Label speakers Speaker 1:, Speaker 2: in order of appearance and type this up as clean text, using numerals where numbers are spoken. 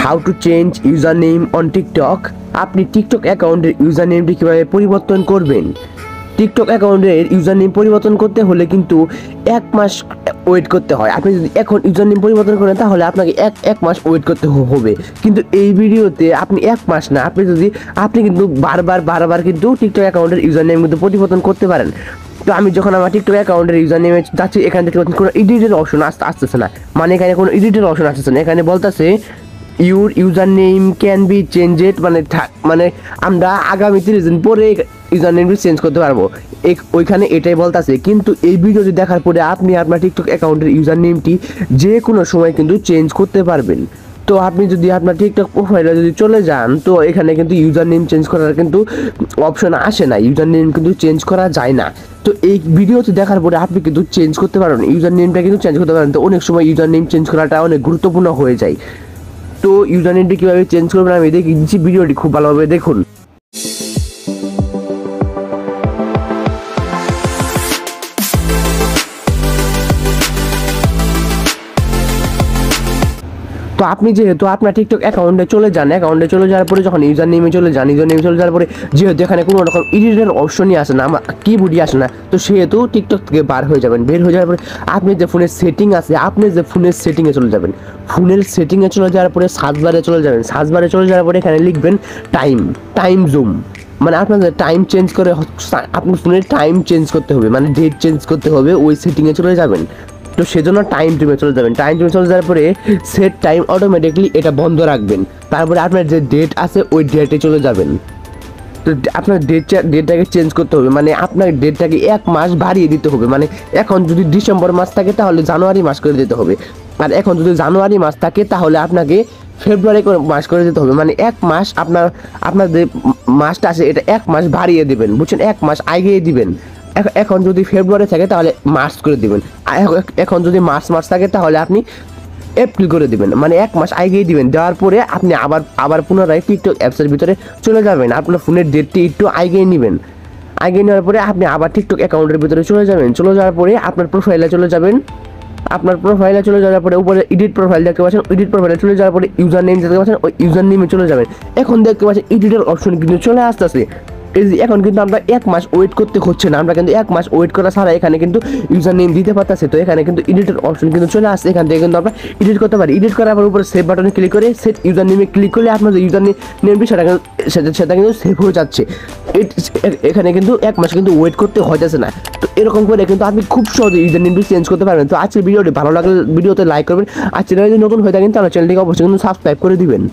Speaker 1: How to change user name on TikTok. আপনি TikTok অ্যাকাউন্টের user নেমটি কীভাবে পরিবর্তন করবেন। টিকটক অ্যাকাউন্টের ইউজার নেম পরিবর্তন করতে হলে কিন্তু 1 মাস ওয়েট করতে হয়। আপনি যদি এখন ইউজার নেম পরিবর্তন করেন তাহলে আপনাকে এক মাস ওয়েট করতে হবে। কিন্তু এই ভিডিওতে আপনি 1 মাস না, আপনি কিন্তু বারবার কিন্তু টিকটক অ্যাকাউন্টের ইউজার নেম কিন্তু পরিবর্তন করতে পারেন। তো আমি যখন আমার টিকটক অ্যাকাউন্টের ইউজার নেমে যাচ্ছি, এখান থেকে কোনো এডিটের অপশন আসতেছে না, মানে এখানে কোনো এডিটের অপশন আসতেছে না। এখানে বলতেছে your user name can be changed, মানে আমরা আগামী 30 দিন পরে ইউজার নেমটি চেঞ্জ করতে পারবো, ওইখানে এটাই বলতেছে। কিন্তু এই ভিডিওটি দেখার পরে আপনি আপনার টিকটক অ্যাকাউন্টের ইউজার নেমটি যে কোনো সময় কিন্তু চেঞ্জ করতে পারবেন। তো আপনি যদি আপনার টিকটক প্রোফাইলে যদি চলে যান, তো এখানে কিন্তু ইউজার নেম চেঞ্জ করার কিন্তু অপশন আসে না, ইউজার নেম কিন্তু চেঞ্জ করা যায় না। তো এই ভিডিওতে দেখার পরে আপনি কিন্তু চেঞ্জ করতে পারেন, ইউজার নেমটা কিন্তু চেঞ্জ করতে পারেন। তো অনেক সময় ইউজার নেম চেঞ্জ করাটা অনেক গুরুত্বপূর্ণ হয়ে যায়। তো ইউজার নেমটি কীভাবে চেঞ্জ করবেন আমি দেখিয়ে দিচ্ছি, ভিডিওটি খুব ভালোভাবে দেখুন। তো আপনি যেহেতু আপনার টিকটক অ্যাকাউন্টে চলে যাওয়ার পরে যখন ইউজার নেমে চলে যাওয়ার পরে যেহেতু এখানে কোনো রকম এডিটের অপশনই আসে না, আমার কিবোর্ডই আসে না, তো সেহেতু টিকটক থেকে বের হয়ে যাবেন। বের হয়ে যাওয়ার পরে আপনি যে ফোনের সেটিং আছে, আপনি যে ফোনের সেটিংয়ে চলে যাবেন। ফোনের সেটিংয়ে চলে যাওয়ার পরে সার্চবারে চলে যাবেন। সার্চবারে চলে যাওয়ার পরে এখানে লিখবেন টাইম জুম, মানে আপনাদের টাইম চেঞ্জ করে আপনার ফোনের টাইম চেঞ্জ করতে হবে, মানে ডেট চেঞ্জ করতে হবে, ওই সেটিংয়ে চলে যাবেন। তো সেজন্য টাইম টিমে চলে যাবেন। টাইম টিমে চলে যাওয়ার পরে সেট টাইম অটোমেটিকলি এটা বন্ধ রাখবেন। তারপরে আপনার যে ডেট আছে ওই ডেটে চলে যাবেন। তো আপনার ডেটটাকে চেঞ্জ করতে হবে, মানে আপনার ডেটটাকে 1 মাস বাড়িয়ে দিতে হবে। মানে এখন যদি ডিসেম্বর মাস থাকে তাহলে জানুয়ারি মাস করে দিতে হবে, আর এখন যদি জানুয়ারি মাস থাকে তাহলে আপনাকে ফেব্রুয়ারি মাস করে দিতে হবে। মানে 1 মাস আপনার যে মাসটা আছে এটা 1 মাস বাড়িয়ে দেবেন, বুঝছেন, 1 মাস আগিয়ে দিবেন। এখন যদি ফেব্রুয়ারি থাকে তাহলে মার্চ করে দিবেন, এখন যদি মার্চ থাকে তাহলে আপনি এপ্রিল করে দিবেন, মানে 1 মাস আগেই দিবেন। দেওয়ার পরে আপনি আবার পুনরায় টিকটক অ্যাপসের ভিতরে চলে যাবেন। আপনার ফোনের ডেটটি একটু আগেই নেবেন। আগে নেওয়ার পরে আপনি আবার টিকটক অ্যাকাউন্টের ভিতরে চলে যাবেন। চলে যাওয়ার পরে আপনার প্রোফাইলে চলে যাবেন। আপনার প্রোফাইলে চলে যাওয়ার পরে উপরে এডিট প্রোফাইল দেখতে পাচ্ছেন, এডিট প্রোফাইলে চলে যাওয়ার পরে ইউজার নেম দেখতে পাচ্ছেন, ওই ইউজার নেমে চলে যাবেন। এখন দেখতে পাচ্ছেন এডিটের অপশন কিন্তু চলে আসতেছে। এখন কিন্তু আমরা 1 মাস ওয়েট করতে হচ্ছে না, আমরা কিন্তু 1 মাস ওয়েট করা ছাড়া এখানে কিন্তু ইউজার নেম দিতে পারতেছে। তো এখানে কিন্তু এডিটের অপশন কিন্তু চলে আসছে, এখান থেকে কিন্তু আমরা এডিট করতে পারি। এডিট করার পর উপরে সেভ বাটনে ক্লিক করে সেট ইউজার নেমে ক্লিক করলে আপনার যে ইউজার নেমটি সেটা কিন্তু সেভ হয়ে যাচ্ছে। এখানে কিন্তু 1 মাস কিন্তু ওয়েট করতে হইতেছে না। তো এরকম করে কিন্তু আপনি খুব সহজে ইউজার নেমটি চেঞ্জ করতে পারবেন। তো আজকের ভিডিওটি ভালো লাগলে ভিডিওতে লাইক করবেন, আর চ্যানেলে যদি নতুন হয়ে থাকেন তাহলে চ্যানেলটিকে অবশ্যই কিন্তু সাবস্ক্রাইব করে দিবেন।